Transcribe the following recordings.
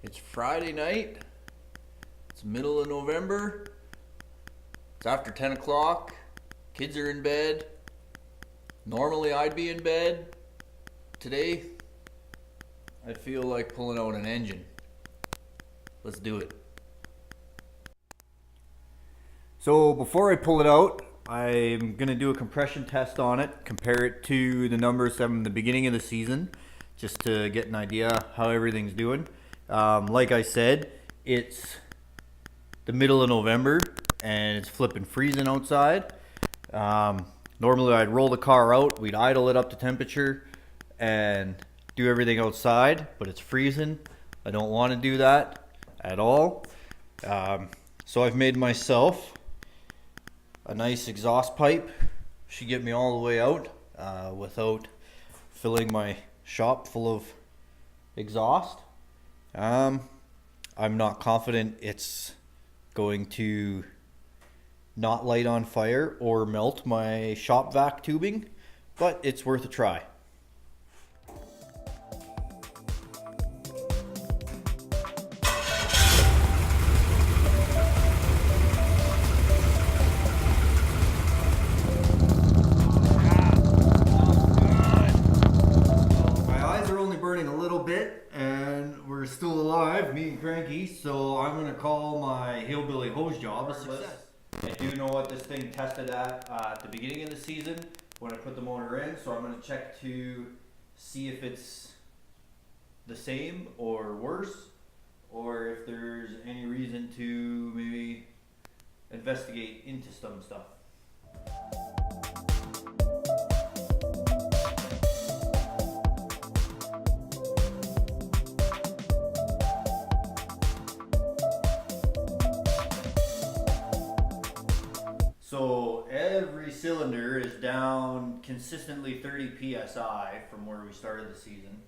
It's Friday night. It's middle of November. It's after 10 o'clock. Kids are in bed. Normally I'd be in bed. Today, I feel like pulling out an engine. Let's do it. So before I pull it out, I'm going to do a compression test on it, compare it to the numbers from the beginning of the season, just to get an idea how everything's doing. Like I said, it's the middle of November and it's flipping freezing outside. Normally I'd roll the car out, we'd idle it up to temperature and do everything outside, but it's freezing. I don't want to do that at all. So I've made myself a nice exhaust pipe. Should get me all the way out without filling my shop full of exhaust. I'm not confident it's going to not light on fire or melt my shop vac tubing, but it's worth a try. We're still alive, me and Cranky, so I'm going to call my hillbilly hose job a success. I do know what this thing tested at the beginning of the season when I put the motor in, so I'm going to check to see if it's the same or worse, or if there's any reason to maybe investigate into some stuff. So every cylinder is down consistently 30 psi from where we started the season,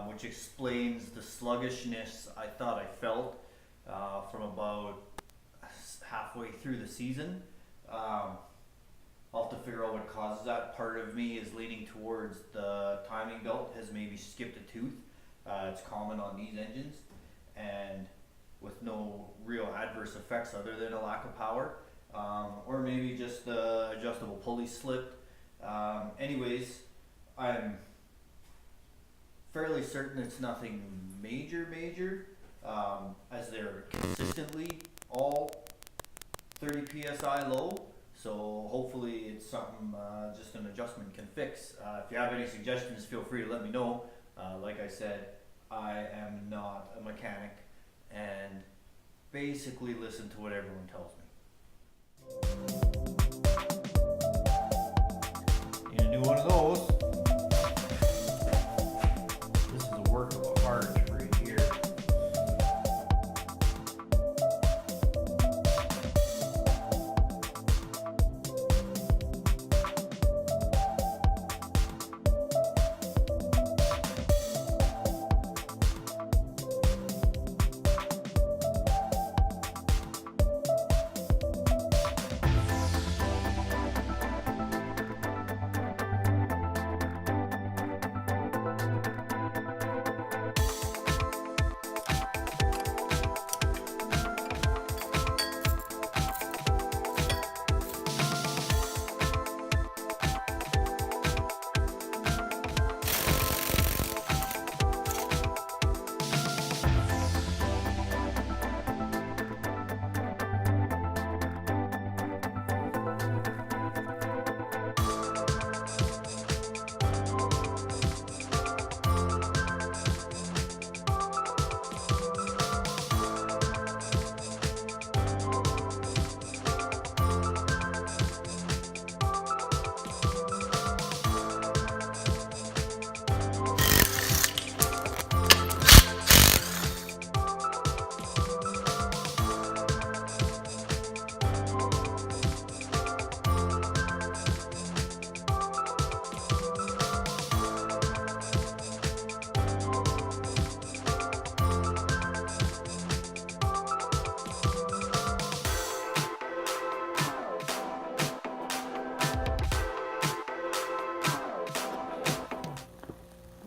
which explains the sluggishness I thought I felt from about halfway through the season. I'll have to figure out what causes that. Part of me is leaning towards the timing belt has maybe skipped a tooth. It's common on these engines, and with no real adverse effects other than a lack of power. Or maybe just the adjustable pulley slipped. Anyways, I'm fairly certain it's nothing major, as they're consistently all 30 psi low. So hopefully it's something just an adjustment can fix. If you have any suggestions, feel free to let me know. Like I said, I am not a mechanic and basically listen to what everyone tells me. Gonna do one of those. This is a work of art right here.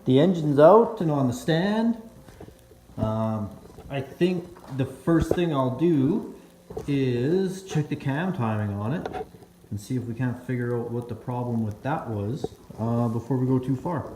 The engine's out and on the stand. I think the first thing I'll do is check the cam timing on it and see if we can't figure out what the problem with that was before we go too far.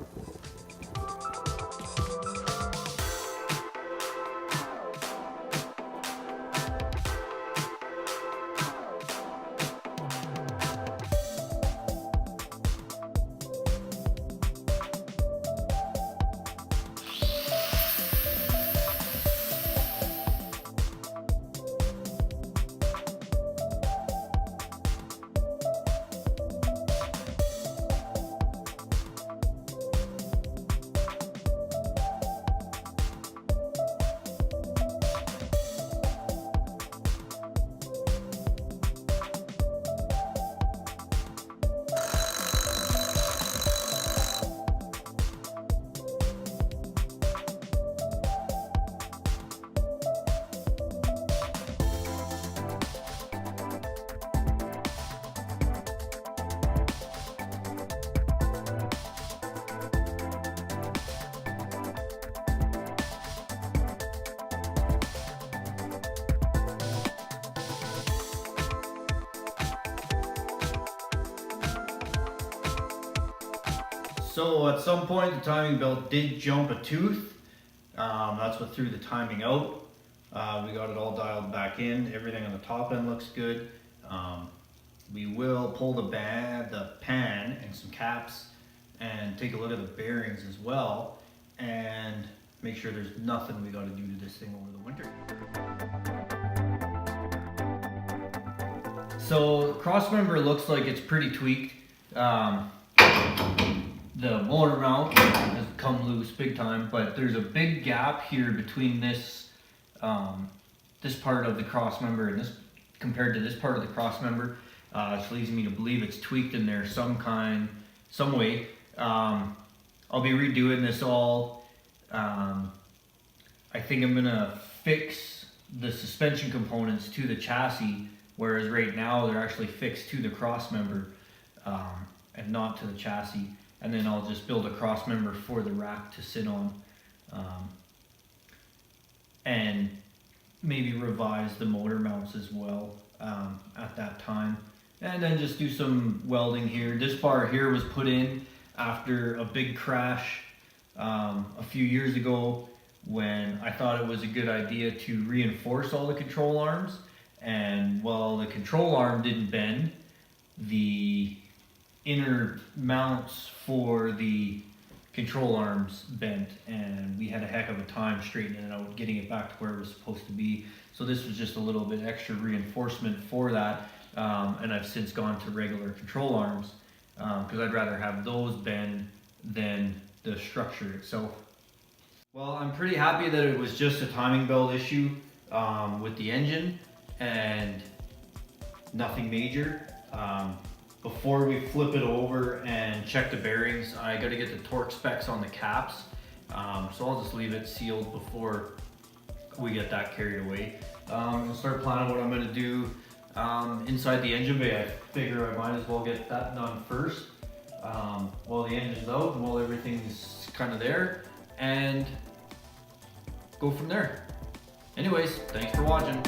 So at some point the timing belt did jump a tooth. That's what threw the timing out. We got it all dialed back in. Everything on the top end looks good. We will pull the pan and some caps and take a look at the bearings as well and make sure there's nothing we got to do to this thing over the winter. So cross member looks like it's pretty tweaked. The motor mount has come loose big time, but there's a big gap here between this this part of the cross member and this compared to this part of the cross member, which leads me to believe it's tweaked in there some way. I'll be redoing this all. I think I'm gonna fix the suspension components to the chassis, whereas right now they're actually fixed to the cross member and not to the chassis. And then I'll just build a cross member for the rack to sit on, and maybe revise the motor mounts as well at that time. And then just do some welding here. This bar here was put in after a big crash a few years ago when I thought it was a good idea to reinforce all the control arms. And while the control arm didn't bend, the inner mounts for the control arms bent, and we had a heck of a time straightening it out, getting it back to where it was supposed to be. So this was just a little bit extra reinforcement for that, and I've since gone to regular control arms because I'd rather have those bend than the structure itself. Well, I'm pretty happy that it was just a timing belt issue with the engine and nothing major. Before we flip it over and check the bearings, I got to get the torque specs on the caps. So I'll just leave it sealed before we get that carried away. I'll start planning what I'm going to do inside the engine bay. I figure I might as well get that done first while the engine's out and while everything's kind of there, and go from there. Anyways, thanks for watching.